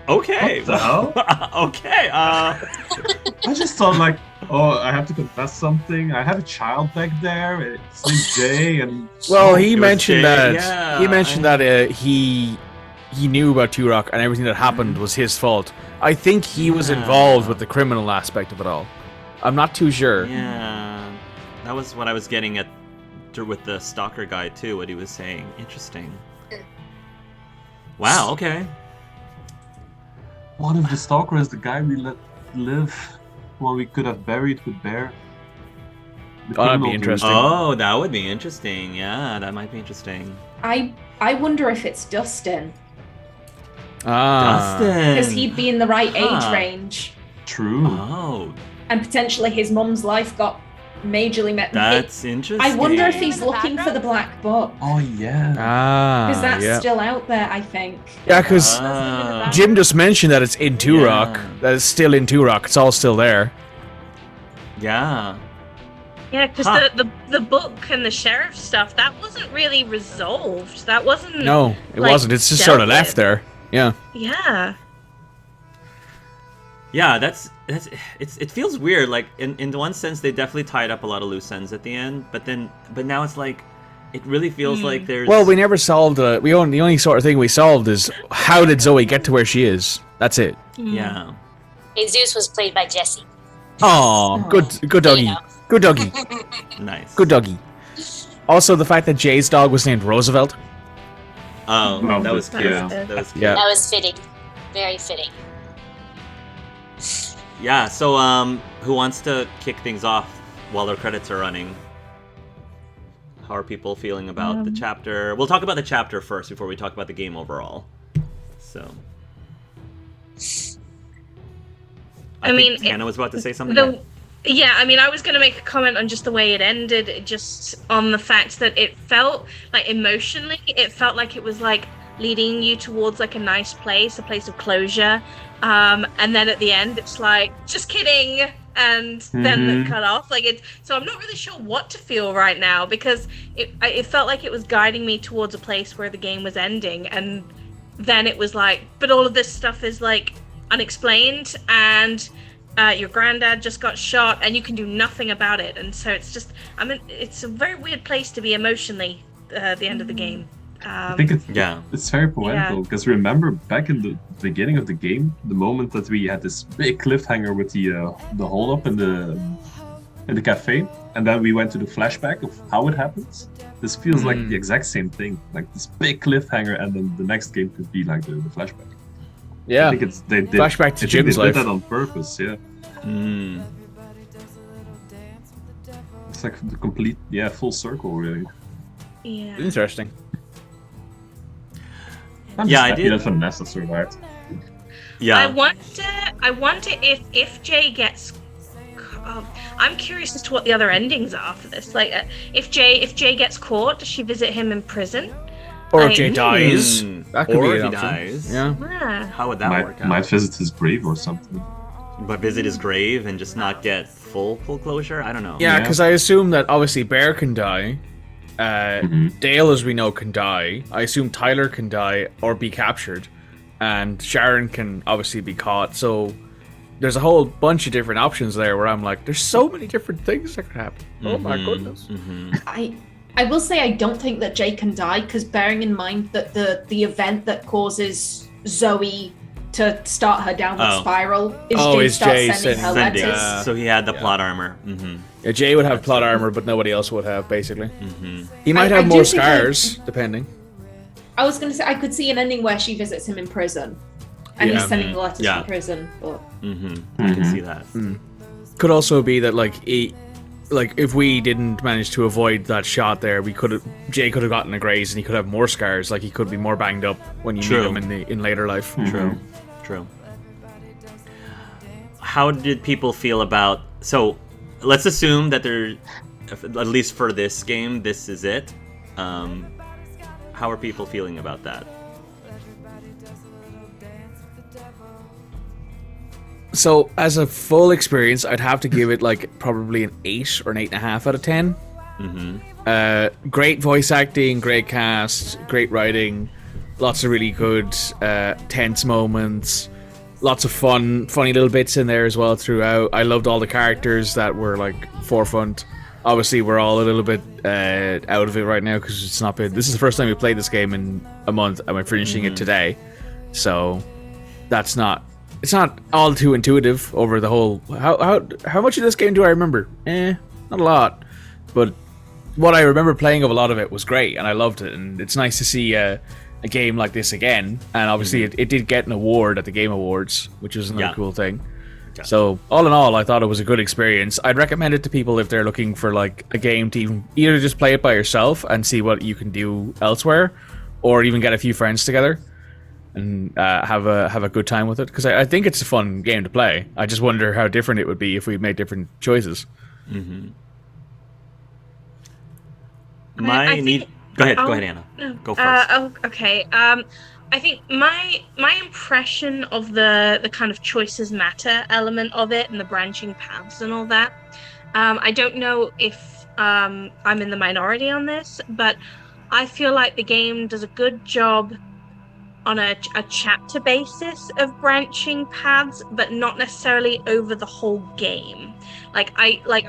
Okay. What the hell? Okay. I just thought like, oh, I have to confess something. I have a child back there. It's named Jay, and Well, he it was mentioned Jay, that. yeah, He mentioned that he knew about Turok and everything that happened was his fault. I think he was involved with the criminal aspect of it all. I'm not too sure. Yeah, that was what I was getting at with the stalker guy too. What he was saying. Interesting. Wow. Okay. what if the stalker is the guy we let live, what we could have buried with Bear? The Oh, that'd be criminal dude. interesting. Oh, that would be interesting. Yeah, that might be interesting. I wonder if it's Dustin, Dustin, because he'd be in the right age Huh. range, True. Oh, and potentially his mum's life got majorly met. that's interesting. I wonder if he's In the looking for the background? black book, Oh yeah. because that's yeah. still out there, I think. Yeah, because Ah. Jim just mentioned that it's in Turok. Yeah. That it's still in Turok. It's all still there. Yeah. Yeah, because Huh. the book and the sheriff stuff, that wasn't really resolved. That wasn't. No, it like, wasn't. It's just dealt sort of left with. there. Yeah. Yeah. Yeah, it feels weird. Like in one sense, they definitely tied up a lot of loose ends at the end, but now it's like it really feels like there's. Well, we never solved. The only sort of thing we solved is how did Zoe get to where she is. That's it. Yeah. Jesus was played by Jesse. Oh, good doggy. You know. Good doggy. Nice. Good doggy. Also, the fact that Jay's dog was named Roosevelt. Oh, Love that was this, cute. yeah. That was cute. Yeah. That was fitting. Very fitting. Yeah. So, who wants to kick things off while their credits are running? How are people feeling about the chapter? We'll talk about the chapter first before we talk about the game overall. So. I mean, think Hannah was about to say something. Yeah, I mean, I was going to make a comment on just the way it ended, just on the fact that it felt like emotionally, it felt like it was like leading you towards like a nice place, a place of closure. And then at the end, it's like, just kidding. And then it cut off. So I'm not really sure what to feel right now, because it felt like it was guiding me towards a place where the game was ending. And then it was like, but all of this stuff is like unexplained, and your granddad just got shot and you can do nothing about it. And so it's just, it's a very weird place to be emotionally at the end of the game. I think Yeah. it's very poetical, because remember back in the beginning of the game, the moment that we had this big cliffhanger with the hole up in the cafe, and then we went to the flashback of how it happens. This feels like the exact same thing, like this big cliffhanger, and then the next game could be like the flashback. I Yeah. think they did. Flashback to I think Jim's they life. did that on purpose. Yeah, Mm. it's like the complete, full circle really. Yeah. Interesting. I'm Yeah, just I happy did- that Vanessa survived. Yeah. I wonder if Jay gets. I'm curious as to what the other endings are for this. Like, if Jay gets caught, does she visit him in prison? Or Like- if Jay dies. Mm. That could Or be if an he option. dies. Yeah. Yeah. How would that work out? Might visit his grave or something. But visit his grave and just not get full closure? I don't know. Yeah, Yeah. because I assume that obviously Bear can die. Dale, as we know, can die. I assume Tyler can die or be captured. And Sharon can obviously be caught. So there's a whole bunch of different options there where I'm like, there's so many different things that could happen. Oh my goodness. I will say I don't think that Jay can die, because bearing in mind that the event that causes Zoe to start her downward Oh. spiral is Oh, Jay is starts Jay sending her Sending. letters. So he had the plot armor. Mm-hmm. Yeah, Jay would have plot armor, but nobody else would have, basically. He might I have do more think scars, depending. I was going to say I could see an ending where she visits him in prison, and Yeah. he's sending the letters Yeah. from prison. But I can see that. Could also be that, like, if we didn't manage to avoid that shot there, Jay could have gotten a graze and he could have more scars. Like, he could be more banged up when you True. meet him in later life. True. How did people feel about... So, let's assume that at least for this game, this is it. How are people feeling about that? So, as a full experience, I'd have to give it, like, probably an 8 or an 8.5 out of 10. Great voice acting, great cast, great writing. Lots of really good tense moments. Lots of funny little bits in there as well throughout. I loved all the characters that were like forefront. Obviously, we're all a little bit out of it right now because it's not been. This is the first time we played this game in a month, and we're finishing it today. So it's not all too intuitive over the whole. How much of this game do I remember? Not a lot, but what I remember playing of a lot of it was great, and I loved it. And it's nice to see a game like this again. And obviously, it did get an award at the Game Awards, which was another cool thing. Yeah. So all in all, I thought it was a good experience. I'd recommend it to people if they're looking for like a game to either just play it by yourself and see what you can do elsewhere, or even get a few friends together and have a good time with it. Because I think it's a fun game to play. I just wonder how different it would be if we made different choices. Mm-hmm. Go ahead, Anna. Go first. Okay. I think my impression of the kind of choices matter element of it and the branching paths and all that. I don't know if I'm in the minority on this, but I feel like the game does a good job on a chapter basis of branching paths, but not necessarily over the whole game. Like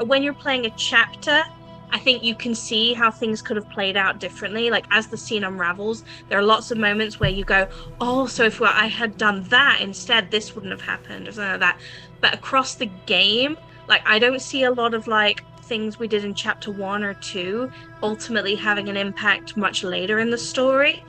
when you're playing a chapter, I think you can see how things could have played out differently. Like as the scene unravels, there are lots of moments where you go, oh, so if I had done that instead, this wouldn't have happened or something like that. But across the game, like I don't see a lot of like things we did in chapter 1 or 2 ultimately having an impact much later in the story.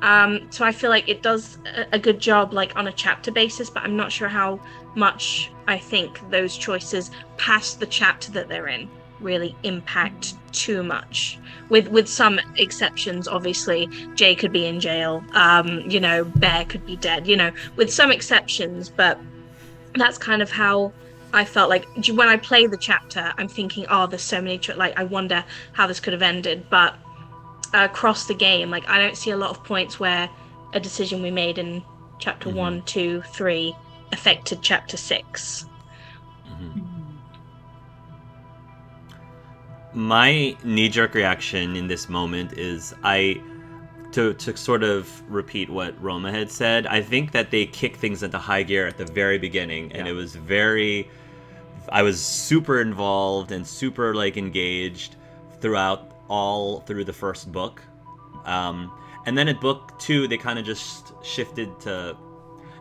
So I feel like it does a good job like on a chapter basis, but I'm not sure how much I think those choices past the chapter that they're in really impact too much, with some exceptions. Obviously Jay could be in jail, Bear could be dead, with some exceptions, but that's kind of how I felt. Like when I play the chapter, I'm thinking, oh, there's so many I wonder how this could have ended. But across the game, like I don't see a lot of points where a decision we made in chapter 1, 2, 3 affected chapter 6. My knee-jerk reaction in this moment is to sort of repeat what Roma had said. I think that they kicked things into high gear at the very beginning, and it was I was super involved and super like engaged all through the first book, and then at book 2 they kind of just shifted to,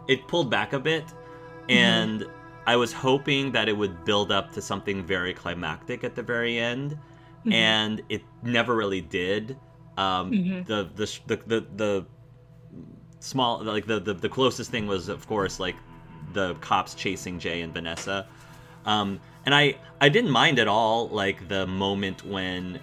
it pulled back a bit, and I was hoping that it would build up to something very climactic at the very end, and it never really did. The small, like the closest thing was, of course, like the cops chasing Jay and Vanessa, and I didn't mind at all like the moment when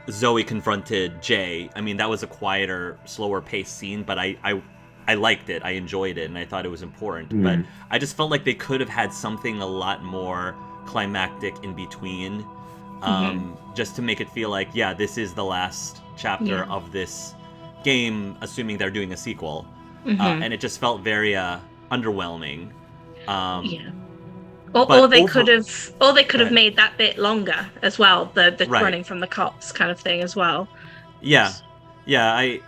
Zoe confronted Jay. I mean, that was a quieter, slower paced scene, but I liked it. I enjoyed it, and I thought it was important. But I just felt like they could have had something a lot more climactic in between, just to make it feel like, yeah, this is the last chapter of this game, assuming they're doing a sequel. And it just felt very underwhelming. Or they could have made that bit longer as well. The running from the cops kind of thing as well. Yeah. I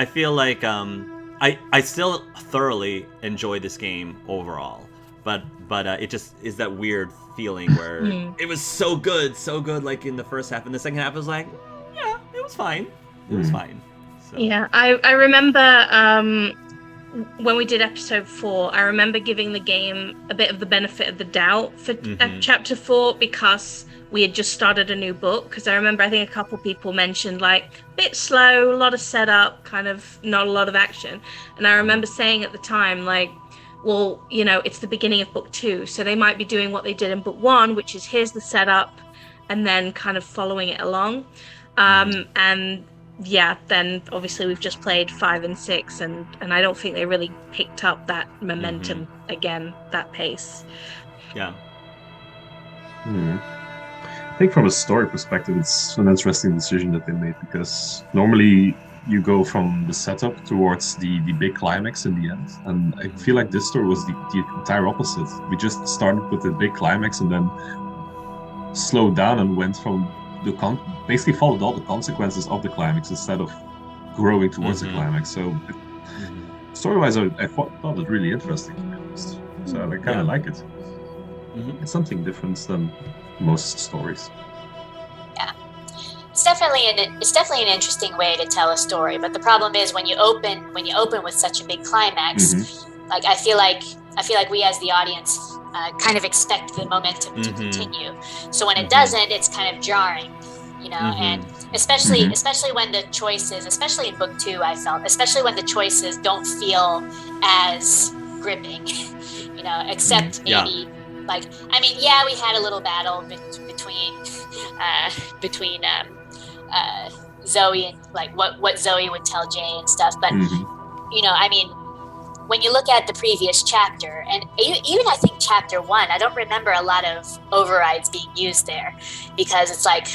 feel like I still thoroughly enjoy this game overall, but it just is that weird feeling where it was so good, like in the first half, and the second half was like, yeah, it was fine. It was fine. So. Yeah, I remember when we did episode 4, I remember giving the game a bit of the benefit of the doubt for chapter 4 because we had just started a new book. Because I remember, I think a couple people mentioned like a bit slow, a lot of setup, kind of not a lot of action. And I remember saying at the time, like, well, it's the beginning of book 2, so they might be doing what they did in book 1, which is here's the setup, and then kind of following it along. And yeah, then obviously we've just played 5 and 6, and I don't think they really picked up that momentum again, that pace. Yeah. I think from a story perspective, it's an interesting decision that they made, because normally you go from the setup towards the big climax in the end, and I feel like this story was the entire opposite. We just started with the big climax and then slowed down and went from basically followed all the consequences of the climax instead of growing towards the Mhm. climax. So story-wise, I thought it really interesting, to be honest. So I kind of like it. Mhm. It's something different than most stories. It's definitely an interesting way to tell a story. But the problem is when you open with such a big climax, like I feel like we as the audience kind of expect the momentum to continue. So when it doesn't, it's kind of jarring, and especially when the choices, especially in book 2, I felt, especially when the choices don't feel as gripping, except maybe like, I mean, yeah, we had a little battle between Zoe and like what Zoe would tell Jay and stuff, but I mean, when you look at the previous chapter, and even I think chapter 1, I don't remember a lot of overrides being used there, because it's like,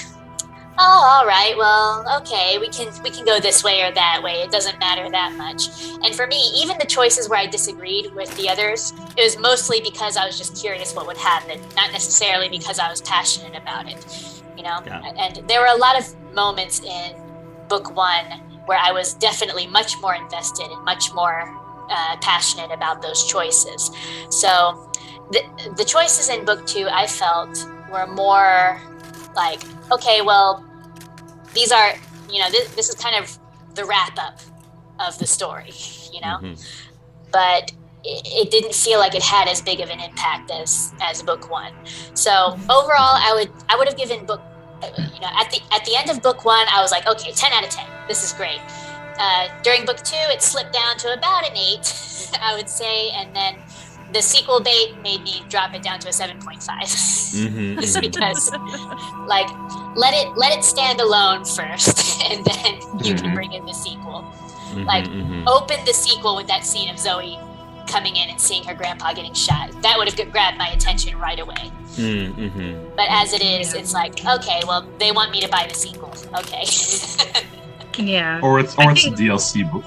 oh, all right, well, okay, we can go this way or that way. It doesn't matter that much. And for me, even the choices where I disagreed with the others, it was mostly because I was just curious what would happen, not necessarily because I was passionate about it. And there were a lot of moments in book 1 where I was definitely much more invested and much more passionate about those choices. So the choices in book 2, I felt, were more like, okay, well, these are, this is kind of the wrap up of the story, but it didn't feel like it had as big of an impact as book 1. So overall, I would have given book, at the end of book 1, I was like, okay, 10 out of 10. This is great. During book 2, it slipped down to about an 8, I would say, and then the sequel bait made me drop it down to a 7.5. Just because, like, let it stand alone first, and then you can bring in the sequel. Open the sequel with that scene of Zoe coming in and seeing her grandpa getting shot. That would have grabbed my attention right away. But as it is, it's like, okay, well, they want me to buy the sequel. Okay. Yeah. Or it's a DLC book.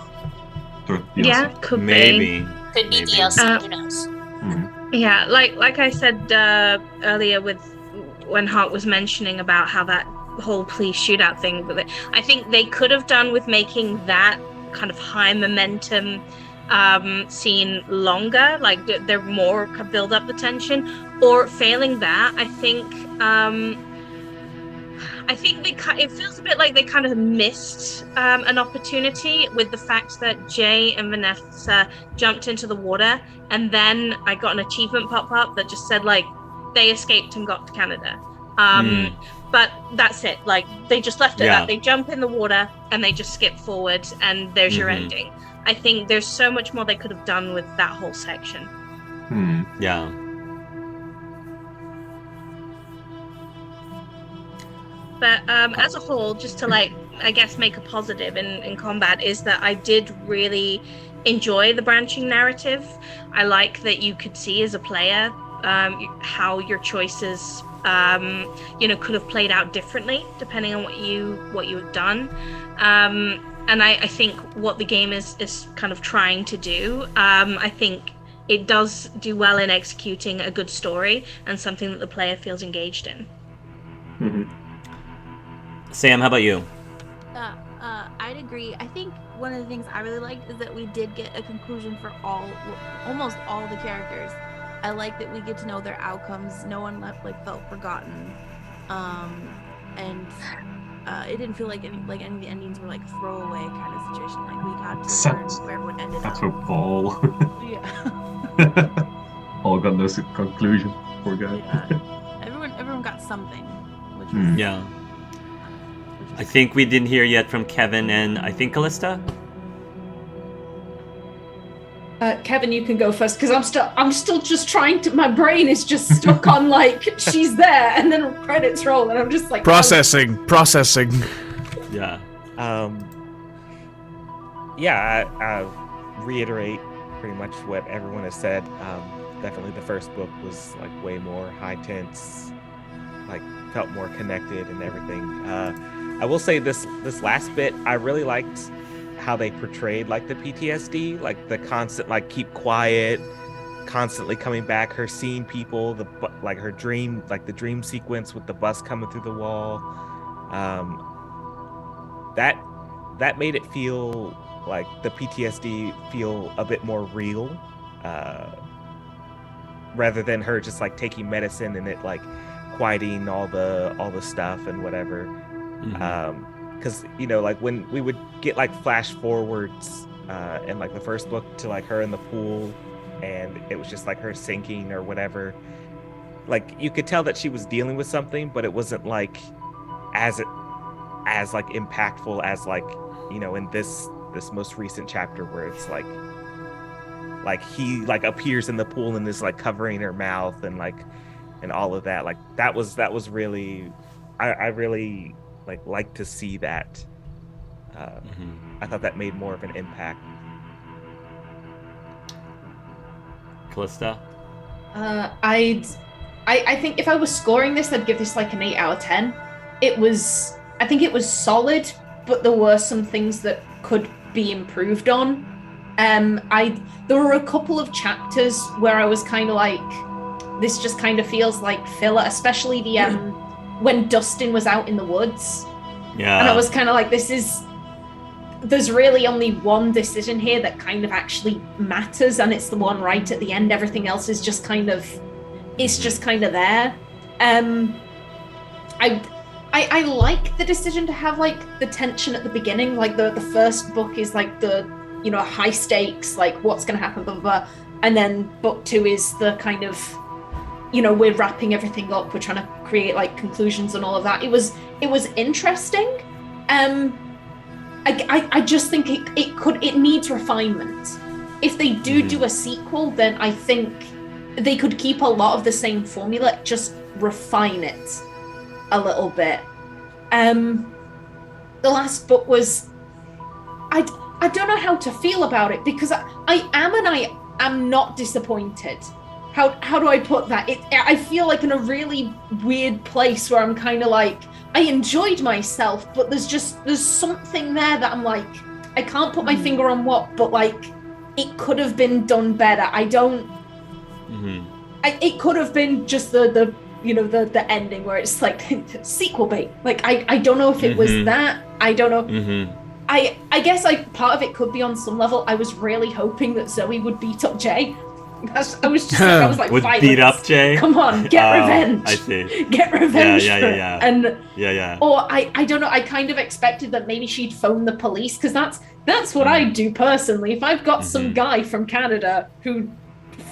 Yeah, could Maybe. Could be DLC. Who knows? Yeah, like I said earlier with when Hart was mentioning about how that whole police shootout thing, I think they could have done with making that kind of high momentum scene longer, like they're more build up the tension, or failing that, I think it feels a bit like they kind of missed an opportunity with the fact that Jay and Vanessa jumped into the water, and then I got an achievement pop up that just said like they escaped and got to Canada. But that's it. Like they just left it at that. They jump in the water and they just skip forward, and there's your ending. I think there's so much more they could have done with that whole section. Yeah. But as a whole, just to like, I guess, make a positive in combat, is that I did really enjoy the branching narrative. I like that you could see as a player how your choices could have played out differently depending on what you had done. And I think what the game is kind of trying to do, I think it does do well in executing a good story and something that the player feels engaged in. Sam, how about you? I'd agree. I think one of the things I really liked is that we did get a conclusion for almost all the characters. I like that we get to know their outcomes. No one felt forgotten, and it didn't feel like any of the endings were like throwaway kind of situation. Like we got to learn where everyone ended up. That's for Paul. Yeah. Paul got no conclusion. Poor guy. Yeah. Everyone got something, which was yeah. I think we didn't hear yet from Kevin and I think Callista. Kevin, you can go first because I'm still just trying to. My brain is just stuck on like she's there, and then credits roll, and I'm just like processing. Yeah. I reiterate pretty much what everyone has said. Definitely, the first book was like way more high tense, like felt more connected and everything. I will say this last bit, I really liked how they portrayed like the PTSD, like the constant like keep quiet, constantly coming back, her seeing people, like her dream, like the dream sequence with the bus coming through the wall. That that made it feel like the PTSD feel a bit more real, rather than her just like taking medicine and it like quieting all the stuff and whatever. Because like when we would get like flash forwards in like the first book to like her in the pool, and it was just like her sinking or whatever, like you could tell that she was dealing with something, but it wasn't like as like impactful as like in this most recent chapter where it's like he like appears in the pool and is like covering her mouth and all of that. Like that was really, I really like to see that. I thought that made more of an impact. Callista? I think if I was scoring this, I'd give this like an 8 out of 10. I think it was solid, but there were some things that could be improved on. There were a couple of chapters where I was kind of like, this just kind of feels like filler, especially the when Dustin was out in the woods. Yeah. And I was kind of like, there's really only one decision here that kind of actually matters, and it's the one right at the end. Everything else is just kind of, it's just kind of there. I like the decision to have like the tension at the beginning. Like the first book is like the high stakes, like what's going to happen, blah, blah, blah. And then book 2 is the kind of, we're wrapping everything up. We're trying to create like conclusions and all of that. It was interesting. I just think it needs refinement. If they do a sequel, then I think they could keep a lot of the same formula, just refine it a little bit. The last book was, I don't know how to feel about it, because I am not disappointed. How do I put that? I feel like in a really weird place where I'm kind of like, I enjoyed myself, but there's something there that I'm like, I can't put my finger on what, but like it could have been done better. I don't. It could have been just the ending where it's like sequel bait. Like I don't know if it was that. I don't know. I guess part of it could be on some level. I was really hoping that Zoe would beat up Jay. I was like, would violence. beat up Jay? Come on, get revenge. I see. Get revenge. Yeah. And or I don't know. I kind of expected that maybe she'd phone the police, because that's what I do personally. If I've got some guy from Canada who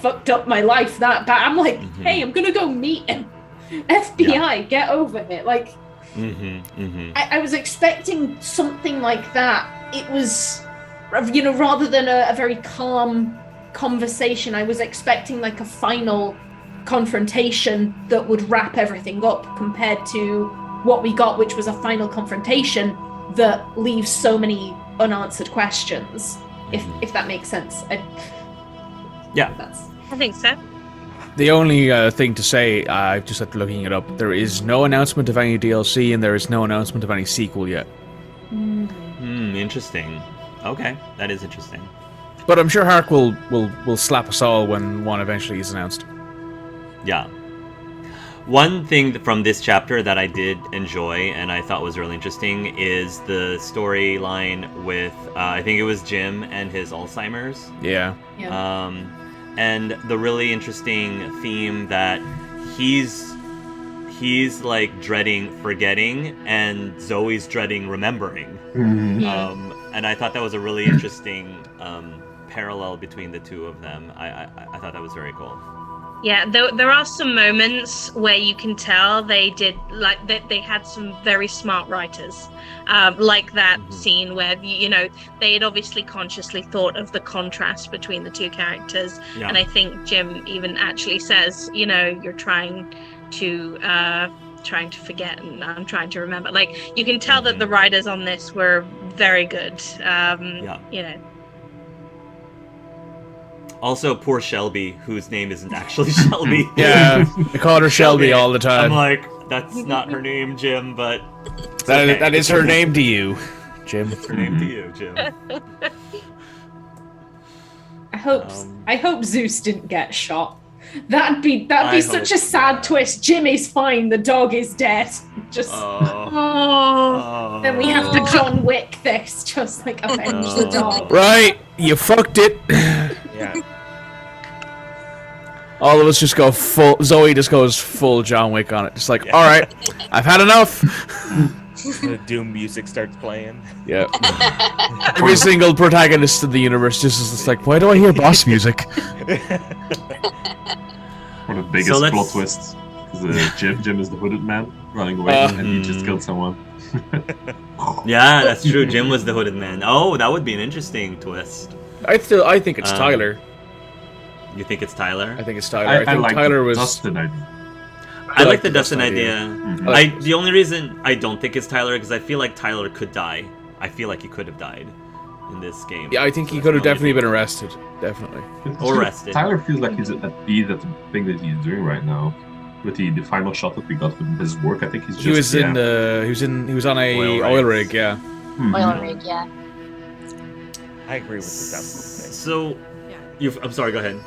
fucked up my life that bad, I'm like, hey, I'm gonna go meet him. FBI, get over it. Like, I was expecting something like that. It was, rather than a very calm conversation, I was expecting like a final confrontation that would wrap everything up, compared to what we got, which was a final confrontation that leaves so many unanswered questions. If that makes sense. I think so. The only thing to say, I've just after looking it up, there is no announcement of any DLC, and there is no announcement of any sequel yet. Interesting. Okay, that is interesting. But I'm sure Hark will slap us all when one eventually is announced. Yeah. One thing from this chapter that I did enjoy and I thought was really interesting is the storyline with, I think it was Jim and his Alzheimer's. Yeah. And the really interesting theme that he's like dreading forgetting, and Zoe's dreading remembering. And I thought that was a really interesting parallel between the two of them. I thought that was very cool. Yeah, there are some moments where you can tell they did, like, they had some very smart writers, like that scene where they had obviously consciously thought of the contrast between the two characters. And I think Jim even actually says, you're trying to forget and I'm trying to remember. Like, you can tell that the writers on this were very good. Also, poor Shelby, whose name isn't actually Shelby. Yeah, they call her Shelby all the time. I'm like, that's not her name, Jim, but that is her name to you, Jim. It's her name to you, Jim. I hope Zeus didn't get shot. That'd be such a sad twist. Jim is fine, the dog is dead. Just Oh. Then we have to John Wick this, just like avenge the dog. Right, you fucked it. Yeah. All of us just go full. Zoe just goes full John Wick on it. Just like, Yeah. all right, I've had enough. The Doom music starts playing. Yeah. Every single protagonist in the universe just is like, why do I hear boss music? One of the biggest plot twists. Jim is the hooded man running away, and he just killed someone. Yeah, that's true. Jim was the hooded man. Oh, that would be an interesting twist. I think it's Tyler. You think it's Tyler? I think it's Tyler. I think like Tyler was. Dustin idea. I like the Dustin idea. Mm-hmm. The only reason I don't think it's Tyler because I feel like Tyler could die. I feel like he could have died in this game. Yeah, I think he could have definitely been arrested. Definitely. Or arrested. Tyler feels like he's at speed at the thing that he's doing right now. With the final shot that we got with his work, I think he's just. He was he was on a oil rig, yeah. Mm-hmm. Oil rig, yeah. I agree with the Dustin thing. So, I'm sorry. Go ahead.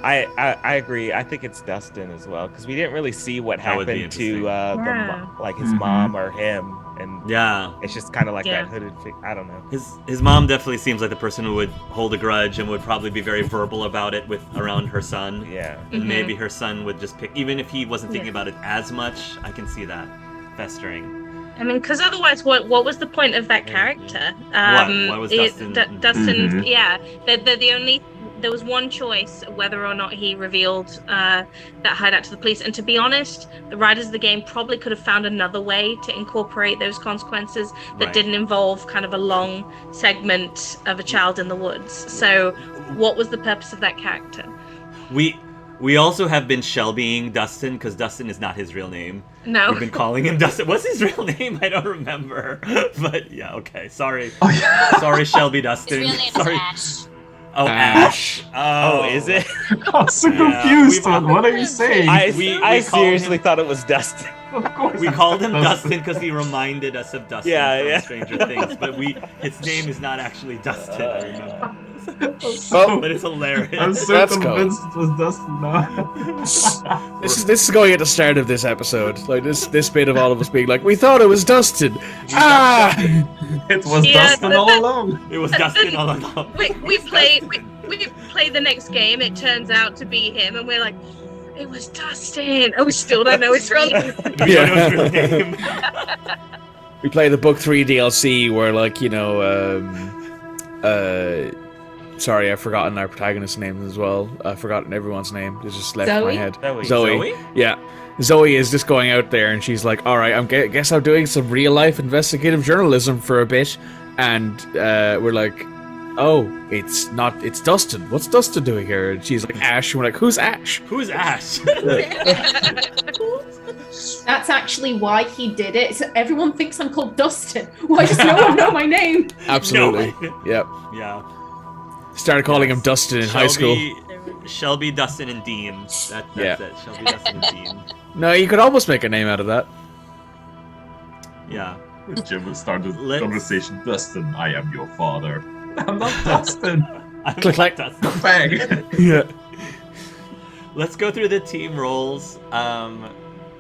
I agree. I think it's Dustin as well because we didn't really see what That would be happened to interesting. his mom or him, and Yeah. it's just kind of like that hooded. I don't know. His mom definitely seems like the person who would hold a grudge and would probably be very verbal about it around her son. Yeah. And maybe her son would just pick, even if he wasn't thinking about it as much. I can see that festering. I mean, because otherwise, what was the point of that character? What was Dustin? Dustin, yeah. The only there was one choice whether or not he revealed that hideout to the police. And to be honest, the writers of the game probably could have found another way to incorporate those consequences that didn't involve kind of a long segment of a child in the woods. So, what was the purpose of that character? We also have been Shelbying Dustin because Dustin is not his real name. No. We've been calling him Dustin. What's his real name? I don't remember. But yeah, okay. Sorry. Sorry, Shelby Dustin. His real name Sorry. is Ash. Oh, Ash. Oh, is it? I'm so confused. What are you saying? I seriously thought it was Dustin. Of course. We called him Dustin because he reminded us of Dustin from Stranger Things. But his name is not actually Dustin, I remember. But it's hilarious. I'm so convinced it was Dustin now. This is going at the start of this episode. Like this bit of all of us being like, we thought it was Dustin. It was Dustin all along. It was Dustin all along. We play the next game. It turns out to be him, and we're like, it was Dustin. Oh, we still don't know his real name. We don't know his real name. We play the book 3 DLC where, like, sorry, I've forgotten our protagonist's name as well. I've forgotten everyone's name. It just left my head. Zoe? Yeah. Zoe is just going out there and she's like, alright, guess I'm doing some real life investigative journalism for a bit. And we're like, oh, it's Dustin. What's Dustin doing here? And she's like, Ash. And we're like, who's Ash? Who's Ash? That's actually why he did it. So everyone thinks I'm called Dustin. Why does no one know my name? Absolutely. No. Yep. Yeah. Started calling him Dustin in high school. Shelby, Dustin, and Dean. That's it. Shelby, Dustin, and Dean. No, you could almost make a name out of that. Yeah. Jim would start the conversation. Dustin, I am your father. I'm not Dustin. I'm not Dustin. Bang. Yeah. Let's go through the team roles.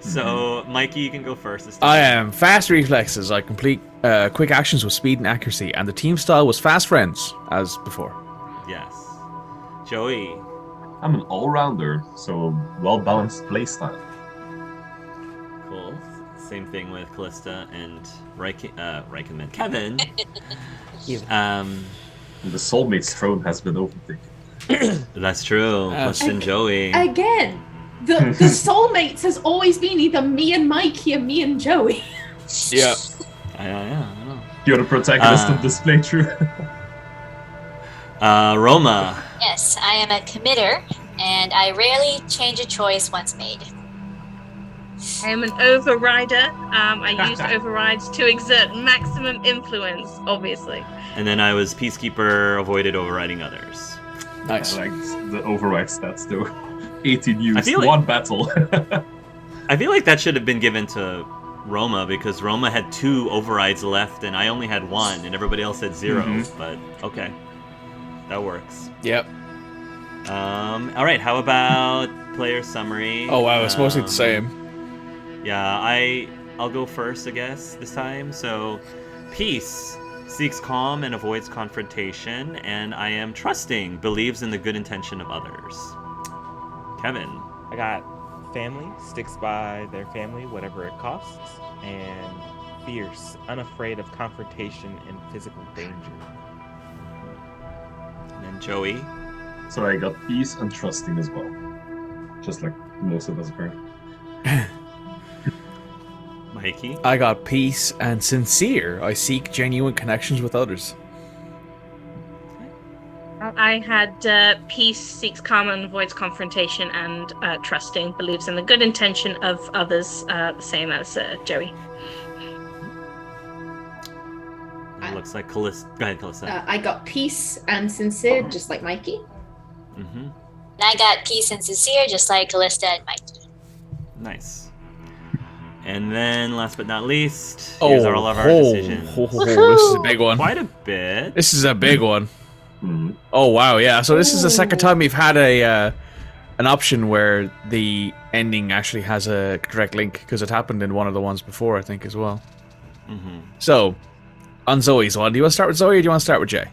So, Mikey, you can go first this time. I am fast reflexes. I complete quick actions with speed and accuracy. And the team style was fast friends, as before. Yes. Joey. I'm an all-rounder, so well-balanced playstyle. Cool. Same thing with Callista and Reichenman. Kevin. The soulmate's throne has been overtaken. That's true. Callista and Joey. Again, the soulmates has always been either me and Mikey or me and Joey. Yeah. I know. You're the protagonist of this playthrough. Roma. Yes, I am a committer, and I rarely change a choice once made. I am an overrider. I use overrides to exert maximum influence, obviously. And then I was Peacekeeper, avoided overriding others. Nice. I like the override stats though. 18 use, feel like- one battle. I feel like that should have been given to Roma because Roma had 2 overrides left and I only had 1 and everybody else had 0. But okay, that works. Yep. All right. How about player summary? Oh wow, it's mostly the same. Yeah, I'll go first, I guess, this time. So, peace seeks calm and avoids confrontation, and I am trusting, believes in the good intention of others. Kevin. I got family, sticks by their family, whatever it costs, and fierce, unafraid of confrontation and physical danger. And then Joey. So I got peace and trusting as well. Just like most of us are. Mikey. I got peace and sincere. I seek genuine connections with others. I had peace, seeks calm and avoids confrontation, and trusting, believes in the good intention of others, the same as Joey. It looks like Callista. Go ahead, Callista. I got peace and sincere, just like Mikey. Mm-hmm. And I got peace and sincere, just like Callista and Mikey. Nice. And then, last but not least, here's all of our decisions. This is a big one. Quite a bit. This is a big one. Mm-hmm. Oh wow, yeah. So this is the second time we've had an option where the ending actually has a direct link, because it happened in one of the ones before, I think, as well. Mm-hmm. So, on Zoe's one, do you want to start with Zoe or do you want to start with Jay?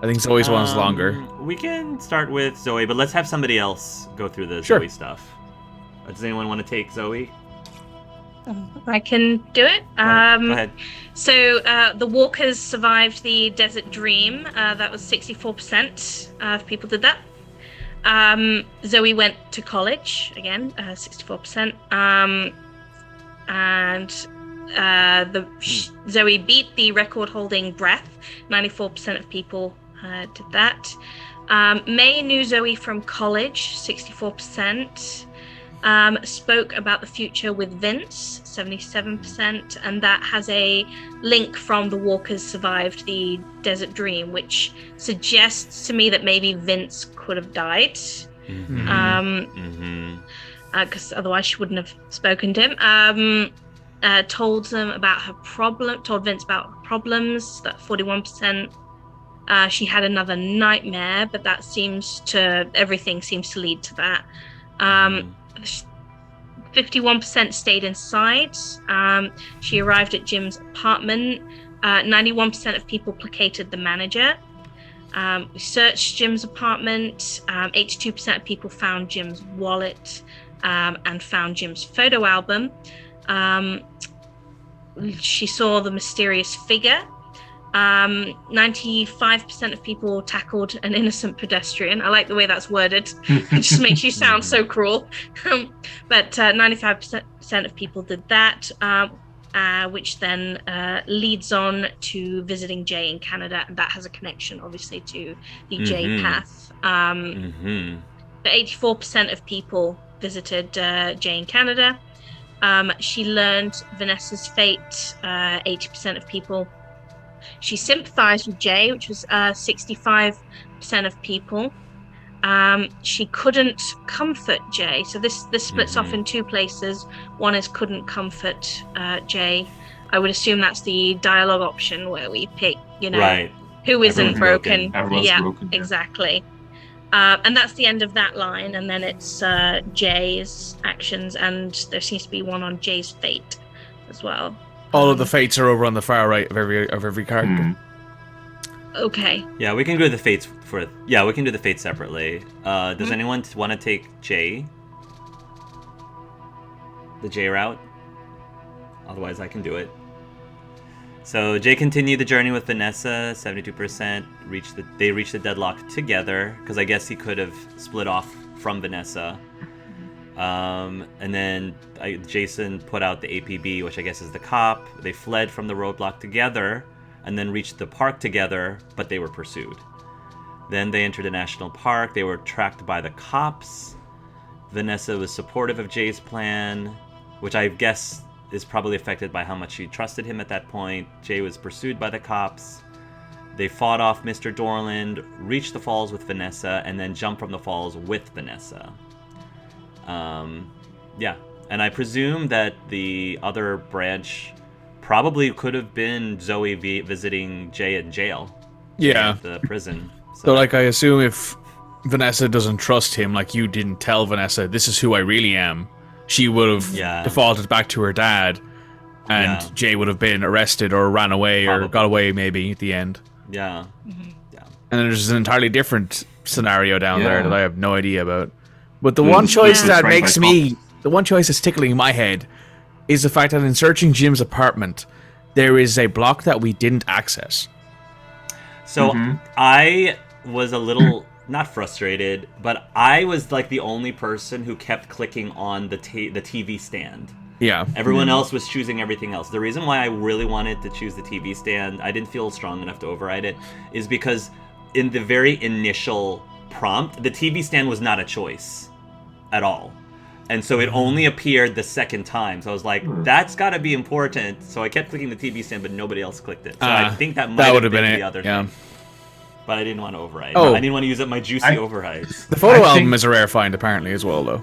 I think Zoe's one's longer. We can start with Zoe, but let's have somebody else go through the Sure. Zoe stuff. Does anyone want to take Zoe? I can do it. Go ahead. So the walkers survived the desert dream. That was 64% of people did that. Zoe went to college again, 64%. Zoe beat the record-holding breath. 94% of people did that. May knew Zoe from college. 64%. Spoke about the future with Vince, 77%, and that has a link from the walkers survived the desert dream, which suggests to me that maybe Vince could have died, because otherwise she wouldn't have spoken to him. Told Vince about her problems, that 41%. She had another nightmare, but that everything seems to lead to that. 51% stayed inside. She arrived at Jim's apartment. 91% of people placated the manager. We searched Jim's apartment. 82% of people found Jim's wallet and found Jim's photo album. She saw the mysterious figure. 95% of people tackled an innocent pedestrian. I like the way that's worded. It just makes you sound so cruel. But 95% of people did that, which then leads on to visiting Jay in Canada. And that has a connection, obviously, to the Jay path. But 84% of people visited Jay in Canada. She learned Vanessa's fate, 80% of people. She sympathized with Jay, which was 65% of people. She couldn't comfort Jay. So this splits off in two places. One is couldn't comfort Jay. I would assume that's the dialogue option where we pick, right. who isn't broken. Everyone's broken. Exactly. And that's the end of that line. And then it's Jay's actions, and there seems to be one on Jay's fate as well. All of the fates are over on the far right of every character. Okay. Yeah, we can do the fates separately. Does anyone want to take Jay? The Jay route? Otherwise, I can do it. So Jay continued the journey with Vanessa. 72% they reached the deadlock together, because I guess he could have split off from Vanessa. And then Jason put out the APB, which I guess is the cop. They fled from the roadblock together and then reached the park together, but they were pursued. Then they entered a national park. They were tracked by the cops. Vanessa was supportive of Jay's plan, which I guess is probably affected by how much she trusted him at that point. Jay was pursued by the cops. They fought off Mr. Dorland, reached the falls with Vanessa, and then jumped from the falls with Vanessa. And I presume that the other branch probably could have been Zoe visiting Jay in jail. Yeah. At the prison. So, I assume if Vanessa doesn't trust him, like you didn't tell Vanessa, this is who I really am, she would have defaulted back to her dad, and Jay would have been arrested or ran away or got away maybe at the end. Yeah. And there's an entirely different scenario down there that I have no idea about. But the one choice that makes me, the one choice that's tickling my head is the fact that in searching Jim's apartment, there is a block that we didn't access. So I was a little, not frustrated, but I was like the only person who kept clicking on the TV stand. Yeah. Everyone else was choosing everything else. The reason why I really wanted to choose the TV stand, I didn't feel strong enough to override it, is because in the very initial prompt, the TV stand was not a choice at all. And so it only appeared the second time. So I was like, that's got to be important. So I kept clicking the TV stand, but nobody else clicked it. So I think that might have been the other thing. But I didn't want to override. Oh. I didn't want to use up my juicy overrides. The photo album is a rare find, apparently, as well, though.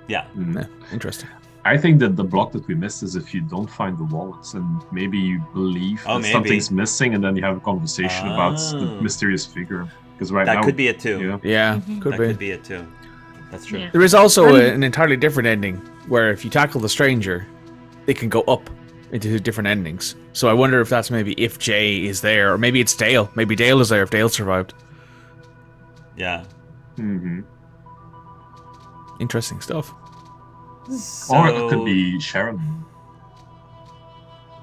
Yeah. Interesting. I think that the block that we missed is if you don't find the wallets and maybe you believe that something's missing, and then you have a conversation about the mysterious figure. Because right now that could be it too. Yeah, could be it too. That's true. Yeah. There is also an entirely different ending where if you tackle the stranger, it can go up into different endings. So I wonder if that's maybe if Jay is there, or maybe it's Dale. Maybe Dale is there if Dale survived. Yeah. Interesting stuff. So... Or it could be Sharon.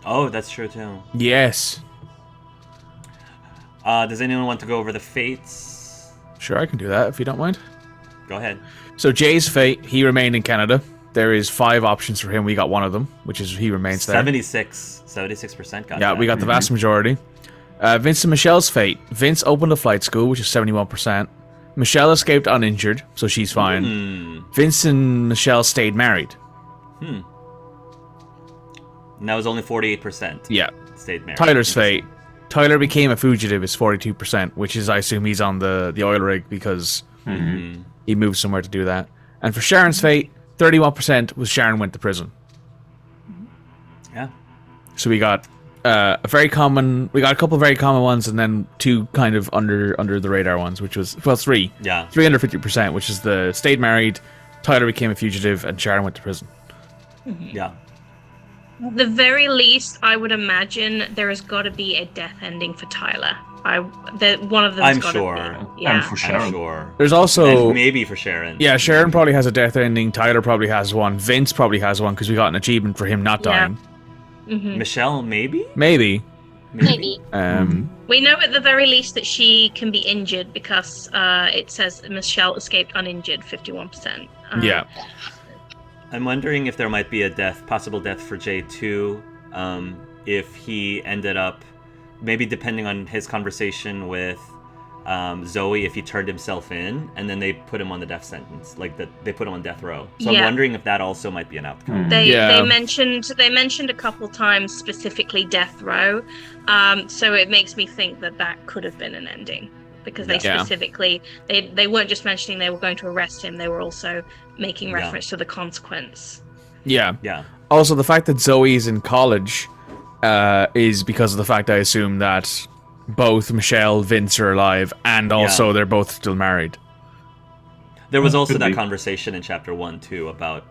Oh, that's true too. Yes. Does anyone want to go over the fates? Sure, I can do that if you don't mind. Go ahead. So Jay's fate, he remained in Canada. There is 5 options for him. We got one of them, which is he remains there. 76% got that. We got the vast majority. Vince and Michelle's fate. Vince opened a flight school, which is 71%. Michelle escaped uninjured, so she's fine. Vince and Michelle stayed married. And that was only 48%. Yeah. Stayed married. Tyler's fate. Tyler became a fugitive is 42%, which is, I assume, he's on the oil rig because he moved somewhere to do that. And for Sharon's fate, 31% was Sharon went to prison. Yeah. So we got a couple of very common ones, and then 2 kind of under the radar ones, which was 3. Yeah. 3 under 50%, which is the stayed married, Tyler became a fugitive, and Sharon went to prison. Yeah. At the very least, I would imagine there has got to be a death ending for Tyler. One of them. I'm sure. Yeah. And for Sharon. I'm sure. There's also... And maybe for Sharon. Yeah, Sharon probably has a death ending. Tyler probably has one. Vince probably has one because we got an achievement for him not dying. Michelle, maybe? Maybe. Maybe. We know at the very least that she can be injured because it says Michelle escaped uninjured, 51%. Yeah. I'm wondering if there might be a possible death for Jay too, if he ended up, maybe depending on his conversation with Zoe, if he turned himself in and then they put him on the death sentence, like they put him on death row. So I'm wondering if that also might be an outcome. They mentioned a couple times specifically death row, so it makes me think that could have been an ending. Because they specifically, they weren't just mentioning they were going to arrest him, they were also making reference to the consequence. Yeah. Yeah. Also, the fact that Zoe's in college is because of the fact I assume that both Michelle, Vince are alive, and also they're both still married. There was also that conversation in chapter 1 too about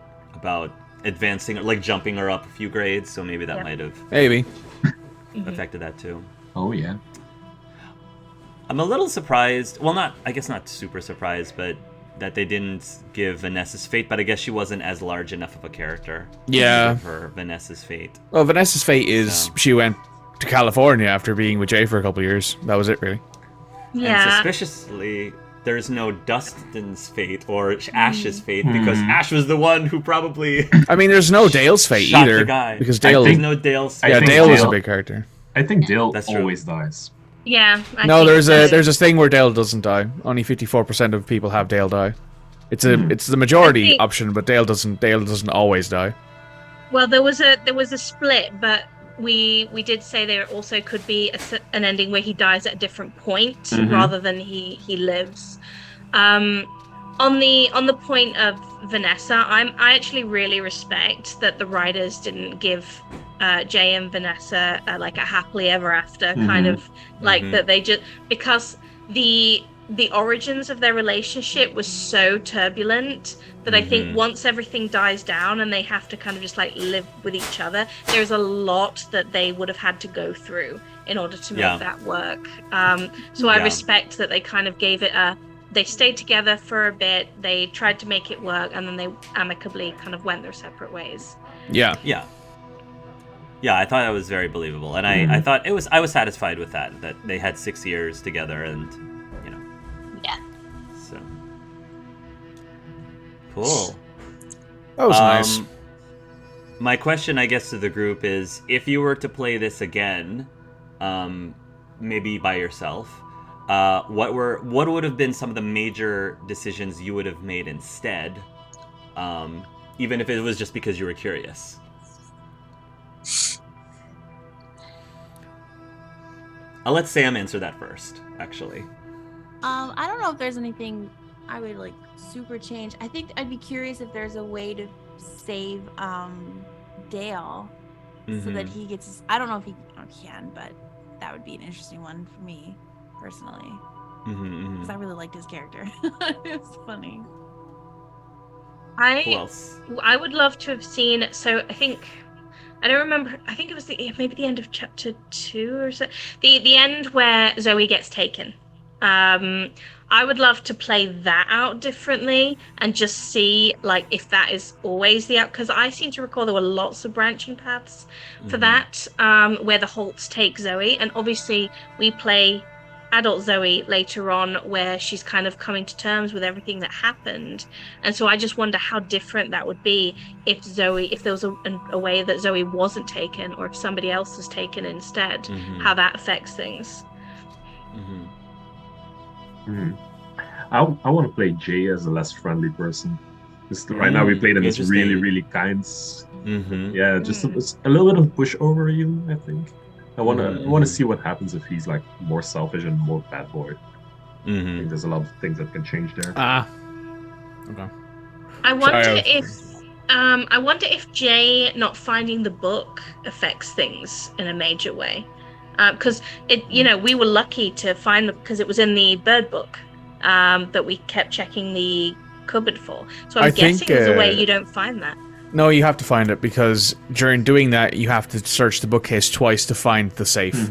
advancing, like jumping her up a few grades, so maybe that might have affected that too. Oh yeah. I'm a little surprised. Well, I guess not super surprised, but that they didn't give Vanessa's fate. But I guess she wasn't as large enough of a character. Yeah. For Vanessa's fate. Well, Vanessa's fate is she went to California after being with Jay for a couple of years. That was it, really. Yeah. And suspiciously, there's no Dustin's fate or Ash's fate because Ash was the one who probably. I mean, there's no Dale's fate shot either. The guy. Because Dale. There's no Dale's fate. Yeah, Dale was a big character. I think Dale always dies. Yeah. There's a thing where Dale doesn't die. Only 54% of people have Dale die. It's the majority option, but Dale doesn't always die. Well, there was a split, but we did say there also could be an ending where he dies at a different point rather than he lives. On the point of Vanessa, I actually really respect that the writers didn't give Jay and Vanessa like a happily ever after kind of like that they just because the origins of their relationship was so turbulent that I think once everything dies down and they have to kind of just like live with each other, there's a lot that they would have had to go through in order to make that work. So I respect that they kind of gave it they stayed together for a bit, they tried to make it work, and then they amicably kind of went their separate ways. Yeah, I thought that was very believable, and I thought I was satisfied with that they had 6 years together, and so cool. That was nice. My question, I guess, to the group is, if you were to play this again, maybe by yourself, what would have been some of the major decisions you would have made instead, even if it was just because you were curious? I'll let Sam answer that first, actually. I don't know if there's anything I would like super change. I think I'd be curious if there's a way to save Dale so that he gets. I don't know if he can, but that would be an interesting one for me personally, because I really liked his character. It was funny. Who else? I would love to have seen. So I don't remember. I think it was maybe the end of chapter 2 or so. The end where Zoe gets taken. I would love to play that out differently and just see like if that is always the out, because I seem to recall there were lots of branching paths for that, where the Holts take Zoe, and obviously we play adult Zoe later on where she's kind of coming to terms with everything that happened, and so I just wonder how different that would be if there was a way that Zoe wasn't taken, or if somebody else was taken instead, how that affects things. I want to play Jay as a less friendly person. Right now we played him as really, really kind. Yeah, just a little bit of pushover even, I think. I want to see what happens if he's like more selfish and more bad boy. I think there's a lot of things that can change there. Okay. I wonder if Jay not finding the book affects things in a major way, because we were lucky to find because it was in the bird book that we kept checking the cupboard for. So I'm guessing there's a way you don't find that. No, you have to find it, because during doing that, you have to search the bookcase twice to find the safe.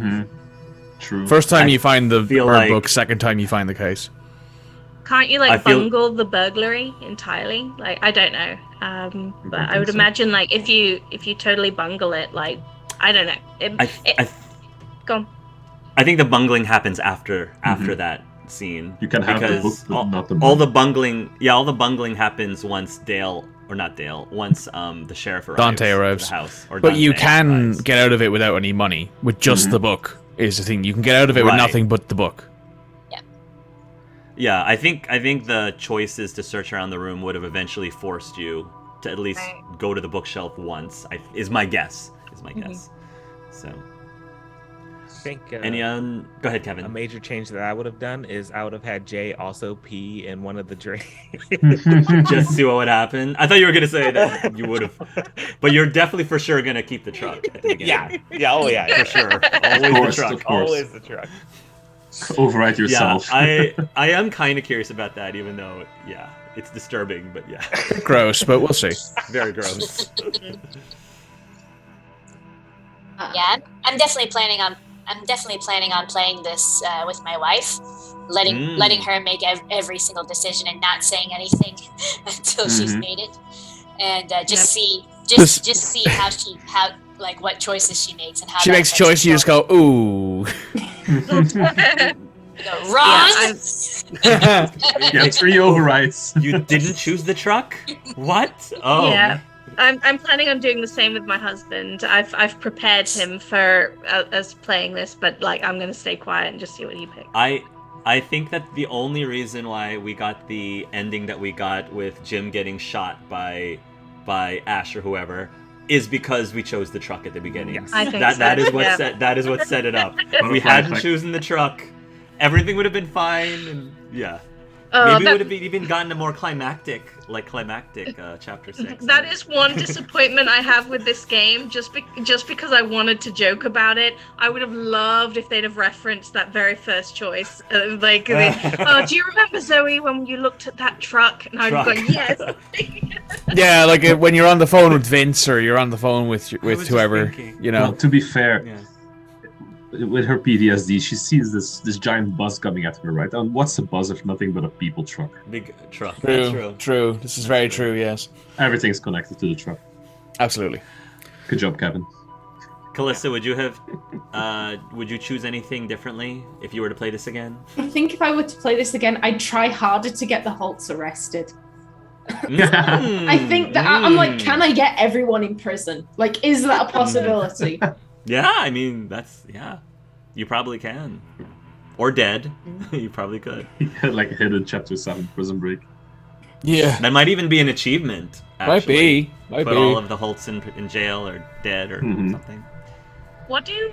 True. First time you find the bird book, second time you find the case. Can't you bungle the burglary entirely? Like, I don't know. But I would imagine like if you totally bungle it, like, I don't know. Go on. I think the bungling happens after that scene. You can have the book, but not the book. All the bungling happens once once the sheriff arrives. Dante arrives. To the house, or but Dante you can arrives. get out of it without any money, with just the book, is the thing. You can get out of it with nothing but the book. Yeah, I think the choices to search around the room would have eventually forced you to at least go to the bookshelf once. Is my guess. So. I think. Go ahead, Kevin. A major change that I would have done is I would have had Jay also pee in one of the drains. Just see what would happen. I thought you were gonna say that you would have, but you're definitely for sure gonna keep the truck. At the beginning. Yeah, for sure. Always the truck. Always the truck. Override yourself. Yeah, I am kind of curious about that, even though it's disturbing, but Gross, but we'll see. Very gross. I'm definitely planning on playing this with my wife, letting her make every single decision and not saying anything until she's made it, and just see how what choices she makes and how she makes choice. You just go ooh. Wrong. Yeah, 3 overrides. You didn't choose the truck? What? Oh. Yeah. I'm planning on doing the same with my husband. I've prepared him for us playing this, but I'm gonna stay quiet and just see what he picks. I think that the only reason why we got the ending that we got with Jim getting shot by Ash or whoever is because we chose the truck at the beginning. Yes. I think that is what set it up. If we hadn't chosen the truck, everything would have been fine. And Maybe it would have even gotten a more climactic chapter 6. That is one disappointment I have with this game. Just because I wanted to joke about it, I would have loved if they'd have referenced that very first choice. Do you remember, Zoe, when you looked at that truck? And I'd have gone, yes. Yeah, like when you're on the phone with Vince or you're on the phone with whoever, you know. Well, to be fair, with her PTSD, she sees this giant bus coming at her, right? And what's a bus if nothing but a people truck? Big truck. True. This is very true, yes. Everything's connected to the truck. Absolutely. Good job, Kevin. Callista, would you choose anything differently if you were to play this again? I think if I were to play this again, I'd try harder to get the Holtz arrested. I think that I'm like, can I get everyone in prison? Like, is that a possibility? Yeah, I mean, you probably can. Or dead. You probably could. Like a hidden Chapter 7 prison break. Yeah. That might even be an achievement, actually. Might Put be. all of the Holtz in jail or dead or something. What do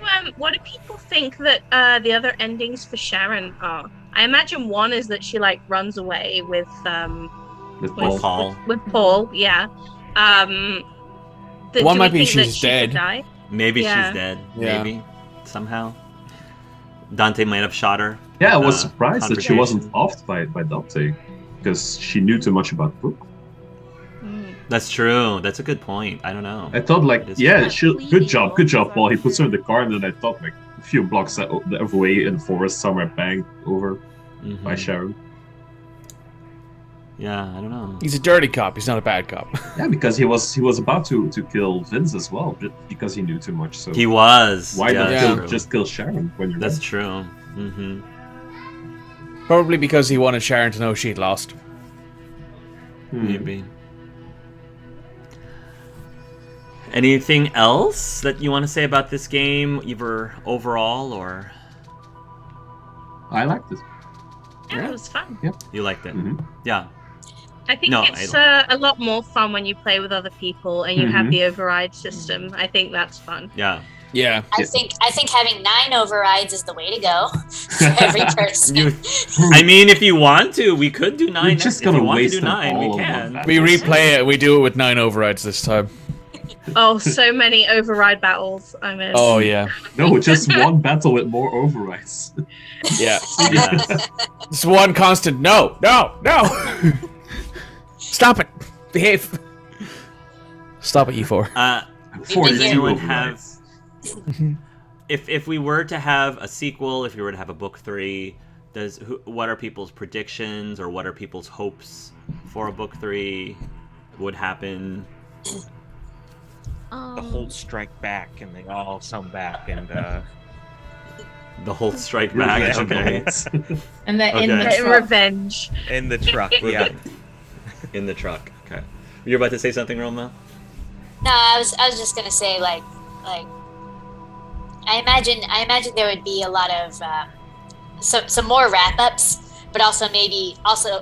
people think that the other endings for Sharon are? I imagine one is that she like runs away with Paul. With Paul, yeah. One might be she's dead. Maybe she's dead. Yeah. Maybe somehow. Dante might have shot her. Yeah, I was surprised that she wasn't offed by Dante, because she knew too much about Book. That's true. That's a good point. I don't know. I thought good job, Paul. He puts her in the car, and then I thought like a few blocks away in the forest somewhere, banged over by Sharon. Yeah, I don't know. He's a dirty cop. He's not a bad cop. Yeah, because he was about to kill Vince as well, because he knew too much. So he was. Why not just kill Sharon when you're That's dead? true. Mm-hmm. Probably because he wanted Sharon to know she'd lost. Maybe. Anything else that you want to say about this game, either overall or? I liked it. Yeah, it was fun. Yep. You liked it. Mm-hmm. Yeah. I think it's a lot more fun when you play with other people and you have the override system. I think that's fun. Yeah. Yeah. I think having 9 overrides is the way to go for every person. I mean, if you want to, we could do 9. We're just gonna waste do 9, we can. We replay it. We do it with 9 overrides this time. Oh, so many override battles. I mean. Oh yeah. No, just one battle with more overrides. Yeah. It's one constant. No. Stop it. Behave. Stop it, E4. Does anyone have? If we were to have a sequel, if we were to have a book 3, what are people's predictions or what are people's hopes for a book 3 would happen? The Holtz strike back, and they all come back, and the Holtz strike back. Okay. And they're in the truck. Revenge. in the truck. Yeah. In the truck. Okay. You're about to say something, Roma? No, I was just gonna say like I imagine there would be a lot of some more wrap ups, but also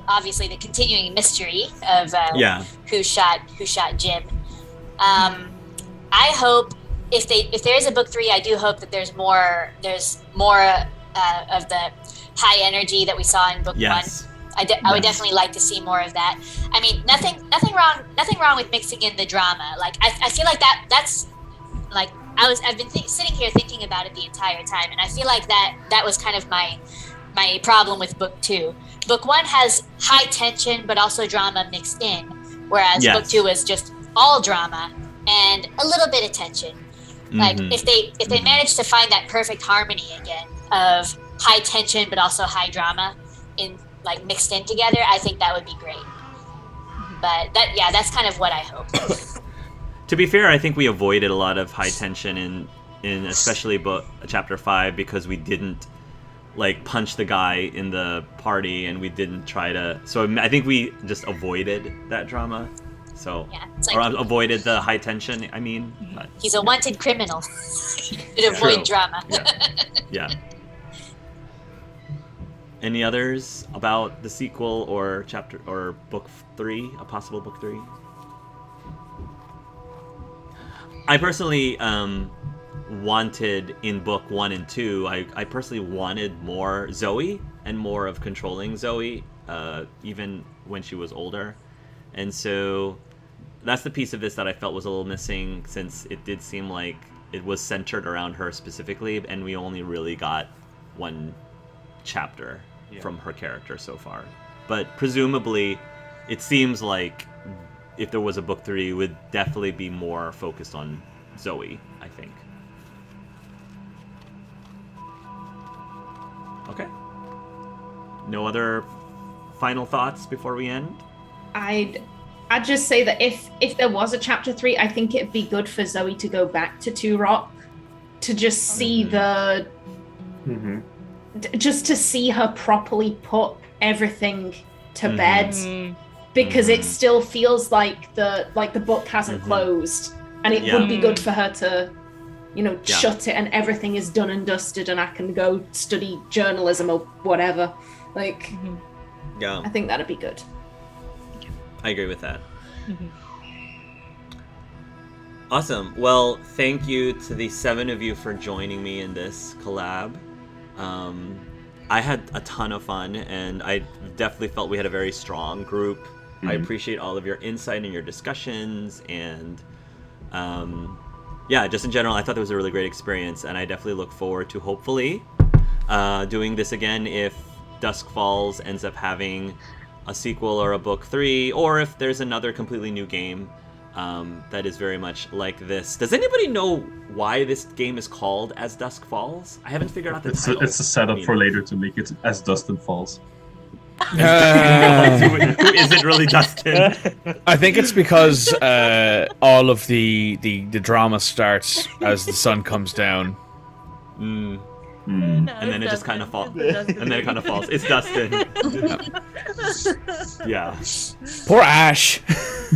obviously the continuing mystery of who shot Jim. I hope if there is a book 3, I do hope that there's more of the high energy that we saw in book 1. I would definitely like to see more of that. I mean, nothing wrong with mixing in the drama. Like I feel like that's like I've been sitting here thinking about it the entire time, and I feel like that was kind of my problem with book 2. Book 1 has high tension but also drama mixed in, whereas book 2 is just all drama and a little bit of tension. Like if they manage to find that perfect harmony again of high tension but also high drama in like mixed in together, I think that would be great. But that's kind of what I hope. To be fair, I think we avoided a lot of high tension in especially chapter 5 because we didn't like punch the guy in the party and we didn't try to. So I think we just avoided that drama. So or avoided the high tension. I mean, he's a wanted criminal. To avoid drama. Yeah. Any others about the sequel or chapter or book 3, a possible book 3? I personally wanted in book 1 and 2. I personally wanted more Zoe and more of controlling Zoe, even when she was older. And so that's the piece of this that I felt was a little missing, since it did seem like it was centered around her specifically, and we only really got one chapter from her character so far. But presumably, it seems like if there was a book 3, it would definitely be more focused on Zoe, I think. Okay. No other final thoughts before we end? I'd just say that if there was a chapter 3, I think it'd be good for Zoe to go back to Two Rock to just see just to see her properly put everything to bed, because it still feels like the book hasn't closed, and it would be good for her to, shut it and everything is done and dusted, and I can go study journalism or whatever. I think that'd be good. I agree with that. Awesome. Well, thank you to the 7 of you for joining me in this collab. I had a ton of fun, and I definitely felt we had a very strong group. I appreciate all of your insight and your discussions, and just in general, I thought it was a really great experience, and I definitely look forward to hopefully doing this again if Dusk Falls ends up having a sequel or a book 3, or if there's another completely new game that is very much like this. Does anybody know why this game is called As Dusk Falls? I haven't figured out the title. It's a setup for later to make it As Dustin Falls. Who is it really, Dustin? I think it's because all of the drama starts as the sun comes down. And then it just kind of falls. And then it kind of falls. It's Dustin. Yeah. Poor Ash.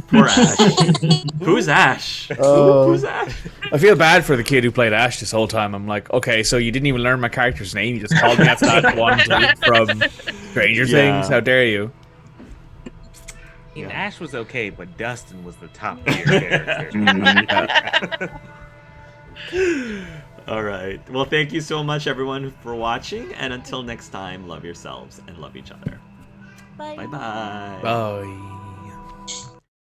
Poor Ash. Who's Ash? Who's Ash? I feel bad for the kid who played Ash this whole time. I'm like, okay, so you didn't even learn my character's name. You just called me after that one tweet from Stranger Things. How dare you? Ash was okay, but Dustin was the top tier character. All right. Well, thank you so much, everyone, for watching. And until next time, love yourselves and love each other. Bye. Bye-bye. Bye.